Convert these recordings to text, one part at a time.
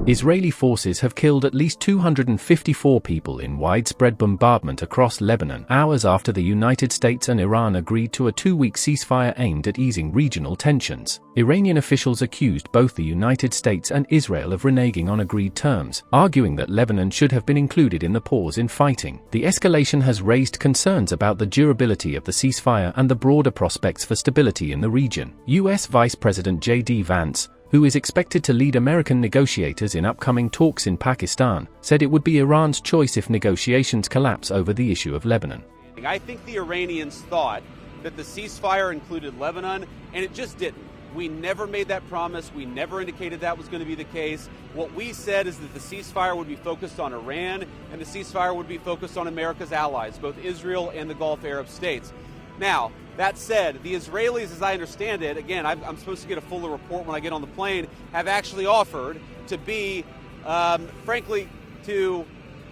Israeli forces have killed at least 254 people in widespread bombardment across Lebanon, hours after the United States and Iran agreed to a 2-week ceasefire aimed at easing regional tensions. Iranian officials accused both the United States and Israel of reneging on agreed terms, arguing that Lebanon should have been included in the pause in fighting. The escalation has raised concerns about the durability of the ceasefire and the broader prospects for stability in the region. U.S. Vice President J.D. Vance, who is expected to lead American negotiators in upcoming talks in Pakistan, said it would be Iran's choice if negotiations collapse over the issue of Lebanon. I think the Iranians thought that the ceasefire included Lebanon, and it just didn't. We never made that promise. We never indicated that was going to be the case. What we said is that the ceasefire would be focused on Iran, and the ceasefire would be focused on America's allies, both Israel and the Gulf Arab states. Now, that said, the Israelis, as I understand it, again, I'm supposed to get a fuller report when I get on the plane, have actually offered to be, frankly, to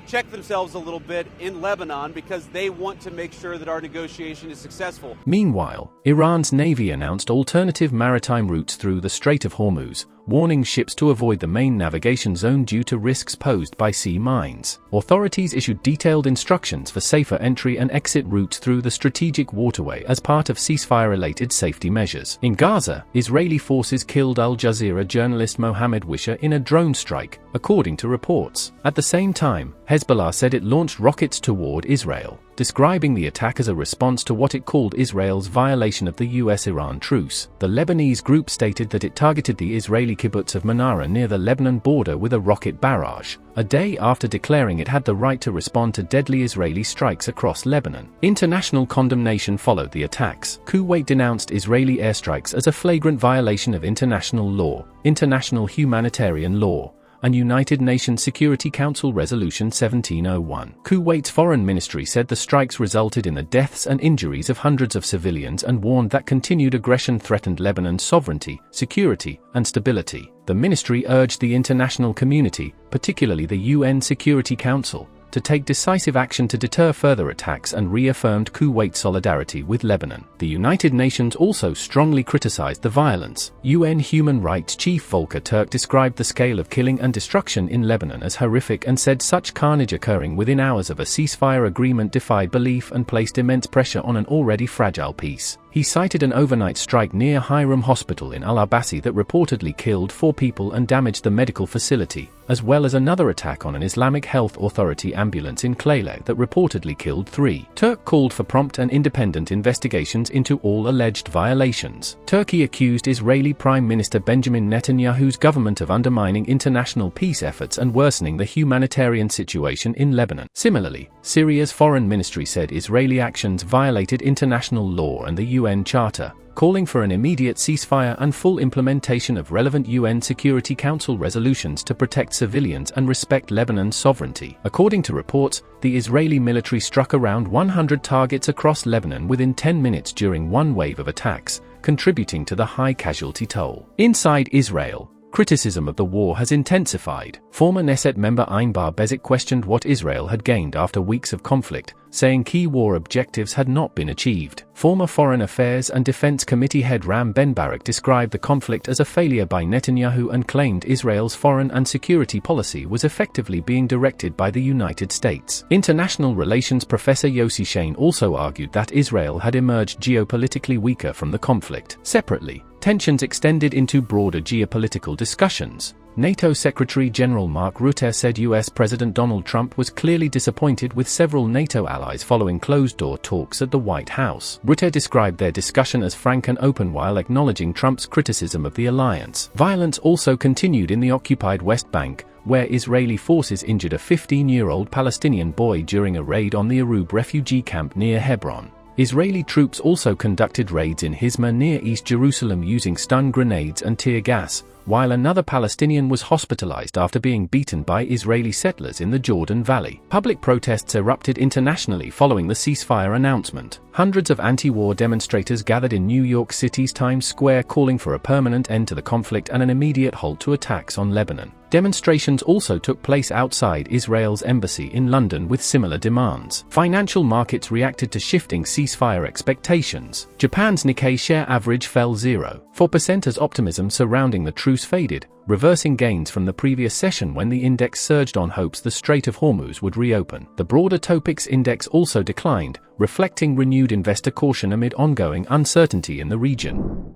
check themselves a little bit in Lebanon because they want to make sure that our negotiation is successful. Meanwhile, Iran's Navy announced alternative maritime routes through the Strait of Hormuz, warning ships to avoid the main navigation zone due to risks posed by sea mines. Authorities issued detailed instructions for safer entry and exit routes through the strategic waterway as part of ceasefire-related safety measures. In Gaza, Israeli forces killed Al Jazeera journalist Mohammed Wisher in a drone strike, according to reports. At the same time, Hezbollah said it launched rockets toward Israel, describing the attack as a response to what it called Israel's violation of the US-Iran truce. The Lebanese group stated that it targeted the Israeli kibbutz of Manara near the Lebanon border with a rocket barrage, a day after declaring it had the right to respond to deadly Israeli strikes across Lebanon. International condemnation followed the attacks. Kuwait denounced Israeli airstrikes as a flagrant violation of international law, international humanitarian law, and United Nations Security Council Resolution 1701. Kuwait's foreign ministry said the strikes resulted in the deaths and injuries of hundreds of civilians and warned that continued aggression threatened Lebanon's sovereignty, security, and stability. The ministry urged the international community, particularly the UN Security Council, to take decisive action to deter further attacks and reaffirmed Kuwait's solidarity with Lebanon. The United Nations also strongly criticized the violence. UN Human Rights Chief Volker Turk described the scale of killing and destruction in Lebanon as horrific and said such carnage occurring within hours of a ceasefire agreement defied belief and placed immense pressure on an already fragile peace. He cited an overnight strike near Hiram Hospital in Al-Abbasi that reportedly killed 4 people and damaged the medical facility, as well as another attack on an Islamic Health Authority ambulance in Claylak that reportedly killed 3. Turk called for prompt and independent investigations into all alleged violations. Turkey accused Israeli Prime Minister Benjamin Netanyahu's government of undermining international peace efforts and worsening the humanitarian situation in Lebanon. Similarly, Syria's foreign ministry said Israeli actions violated international law and the UN Charter, calling for an immediate ceasefire and full implementation of relevant UN Security Council resolutions to protect civilians and respect Lebanon's sovereignty. According to reports, the Israeli military struck around 100 targets across Lebanon within 10 minutes during one wave of attacks, contributing to the high casualty toll. Inside Israel, criticism of the war has intensified. Former Knesset member Einbar Bezik questioned what Israel had gained after weeks of conflict, saying key war objectives had not been achieved. Former Foreign Affairs and Defense Committee head Ram Ben Barak described the conflict as a failure by Netanyahu and claimed Israel's foreign and security policy was effectively being directed by the United States. International relations professor Yossi Shane also argued that Israel had emerged geopolitically weaker from the conflict. Separately, tensions extended into broader geopolitical discussions. NATO Secretary General Mark Rutte said US President Donald Trump was clearly disappointed with several NATO allies following closed-door talks at the White House. Rutte described their discussion as frank and open while acknowledging Trump's criticism of the alliance. Violence also continued in the occupied West Bank, where Israeli forces injured a 15-year-old Palestinian boy during a raid on the Arub refugee camp near Hebron. Israeli troops also conducted raids in Hizma near East Jerusalem using stun grenades and tear gas, while another Palestinian was hospitalized after being beaten by Israeli settlers in the Jordan Valley. Public protests erupted internationally following the ceasefire announcement. Hundreds of anti-war demonstrators gathered in New York City's Times Square calling for a permanent end to the conflict and an immediate halt to attacks on Lebanon. Demonstrations also took place outside Israel's embassy in London with similar demands. Financial markets reacted to shifting ceasefire expectations. Japan's Nikkei share average fell 0.4% as optimism surrounding the truce faded, reversing gains from the previous session when the index surged on hopes the Strait of Hormuz would reopen. The broader Topix index also declined, reflecting renewed investor caution amid ongoing uncertainty in the region.